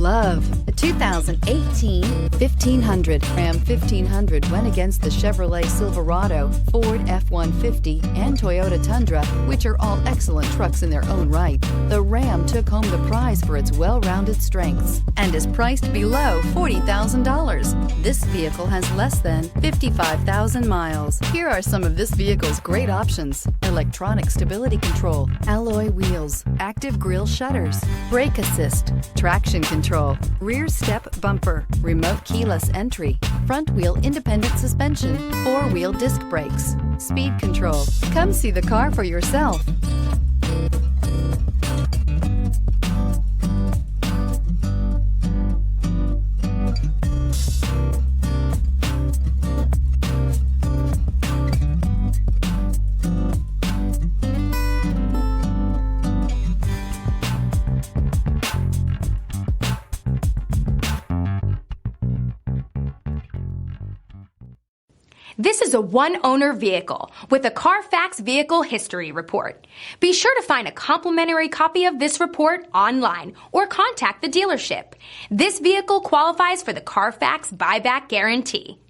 Love. The 2018 1500. Ram 1500 went against the Chevrolet Silverado, Ford F-150, and Toyota Tundra, which are all excellent trucks in their own right. The Ram took home the prize for its well-rounded strengths and is priced below $40,000. This vehicle has less than 55,000 miles. Here are some of this vehicle's great options: electronic stability control, alloy wheels, active grille shutters, brake assist, traction control, rear step bumper, remote keyless entry, front wheel independent suspension, four-wheel disc brakes, speed control. Come see the car for yourself. This is a one-owner vehicle with a CARFAX Vehicle History Report. Be sure to find a complimentary copy of this report online or contact the dealership. This vehicle qualifies for the CARFAX Buyback Guarantee.